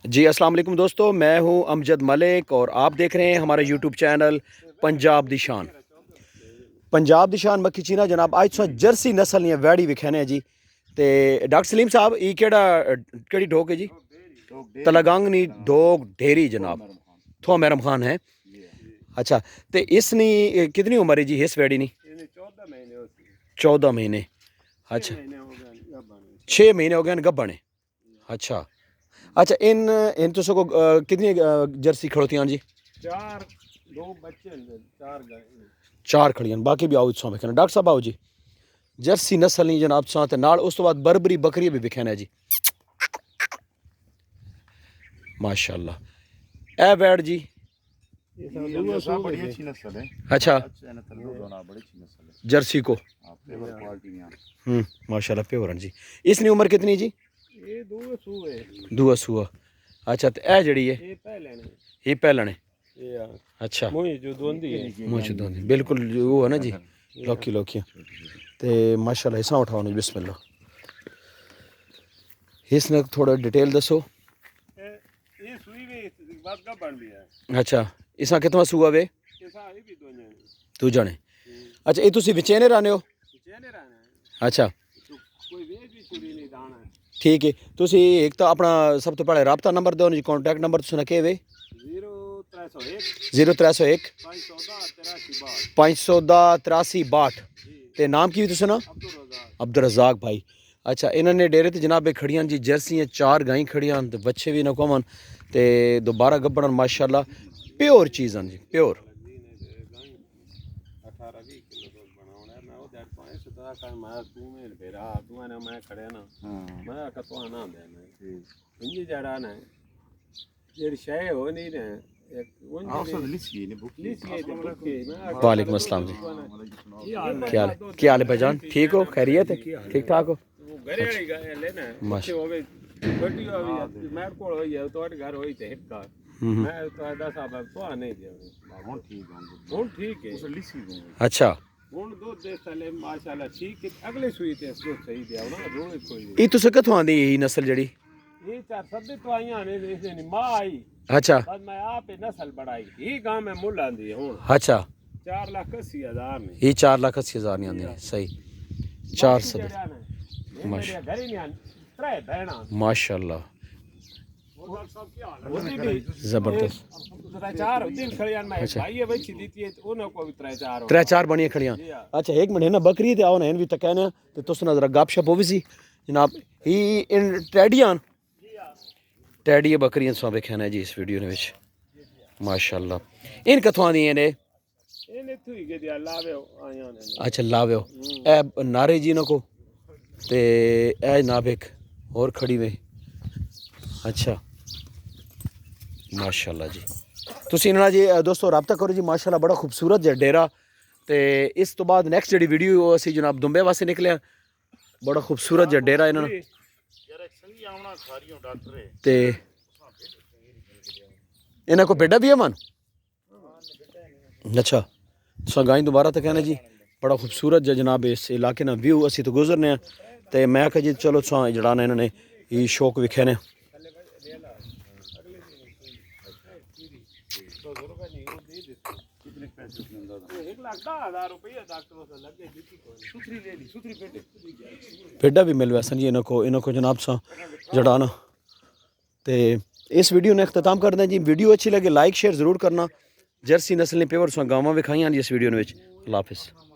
जी अस्सलाम वालेकुम दोस्तों, मैं हूं अमजद मलिक और आप देख रहे हैं हमारा यूट्यूब चैनल पंजाब दी शान। पंजाब दी शान मक्खी चीना जनाब अज तुसें जर्सी नस्ल दियां वैड़ी विखाने जी। ते डॉक्टर सलीम साहब ये केड़ी ढोक है जी? तलागंग ढोक ढेरी जनाब, थो मैरम खान है। अच्छा, तो इसनी कितनी उम्र है जी इस वैड़ी नी? 14 महीने। अच्छा, 6 महीने हो गए गब्बन है। अच्छा अच्छा, इन इन तुसों को कितनी जर्सी खड़ोतियां जी? चार, दो बच्चे चार गाय। 4 खड़ियां, बाकी भी आओ इत्थों विखने। डॉक्टर साहब आओ जी, जर्सी नस्ल नहीं जनाब तुसां ते नाल उस तो बाद बरबरी बकरी भी विखने जी। माशाअल्लाह। ए बैठ जी। बड़ी अच्छी नस्ल है। अच्छा, बड़ी अच्छी नस्ल है जर्सी को। माशाअल्लाह प्योर जी। इसकी उम्र कितनी जी? ये दो सूए। दूआ सूआ। अच्छा, तो ए जड़ी है ये पहले ने, ये पहलने। ये अच्छा, मुंह जो दोंदी है, मुँह दोंदी बिल्कुल वो है ना जी, लौकी लौकियाँ। तो माशाअल्लाह हिस्सा उठाओ जी, बिस्मिल्लाह। इसने थोड़ा डिटेल दसो। ये सुई में बात का बन भी है। अच्छा, इसका कितना सूआ वे? ऐसा है भी दो जने। तू जाने। अच्छा, ये तुसी विचेने रहने हो? विचेने रहना है। अच्छा, तो कोई वेच भी चुरी नहीं दाना है। ठीक है। तुसी एक तो अपना सब तो पहले रबता नंबर दो जी, कॉन्टैक्ट नंबर तुसी के वे? 0301 514 83 ते नाम की भी तुसे ना? अब्दुल रज़ाक भाई। अच्छा, इन्होंने डेरे ते जनाब खड़ियां जी जर्सियां, 4 गायें खड़ियां ते बच्चे भी न कमन ते दोबारा गब्बड़ माशाअल्लाह प्योर चीज़ जी, प्योर। वालेकुम अस्सलाम जी। क्या हाल है भाईजान? ठीक हो? खैरियत है? ठीक ठाक हो? अच्छा, ये तुसे कित्थों आंदी यही नस्ल जड़ी? ये चार सदी तो आईयां ने, इसे नी मां आई। अच्छा बस मैं आप ही नस्ल बढ़ाई। ये गांव में मुल आंदी है हुन। अच्छा, 4,80,000 ने। ये 4,80,000 नहीं आंदी सही। 4 सदी माशाअल्लाह, जबरदस्त। त्रै चार बनिया खड़ियां। अच्छा, एक मिनट है ना, बकरी ते आओ ना, इन भी तकैने ते तुस ना जरा गपशप होवी सी जनाब। ही इन टैडियां टैडी बकरियां तुसां वेखियां जी इस वीडियो ने विच माशाअल्लाह। इन कथों आंदियां ने? अच्छा, लाव्यो ए नारे जी नको ते ए जनाब एक और खड़ी वे। अच्छा माशाअल्लाह जी। तुसी इन्हां जी दोस्तों रब्ता करो जी, माशाअल्लाह बड़ा खूबसूरत जे डेरा। ते इस तो बाद नैक्सट जी वीडियो असी जनाब दुंबे वास्ते निकले, बड़ा खूबसूरत जे डेरा इन्हां ते इन्हां को बेडा भी है मन। अच्छा, तुसा गाई दोबारा तो कहने जी, बड़ा खूबसूरत जे जनाब इस इलाके ना व्यू असी तो गुजरने ते मैं आखा जी चलो तुसा जड़ा ने इन्होंने ये शौक विखे ने। भेडा भी मिल वैसन जी इनको जनाब सा जड़ा ना। तो इस वीडियो ने अख्ताम कर दें जी। वीडियो अच्छी लगे लाइक शेयर ज़रूर करना। जर्सी नस्ल ने प्योर गावां विखाइयां इस वीडियो में। अल्लाह हाफिज़।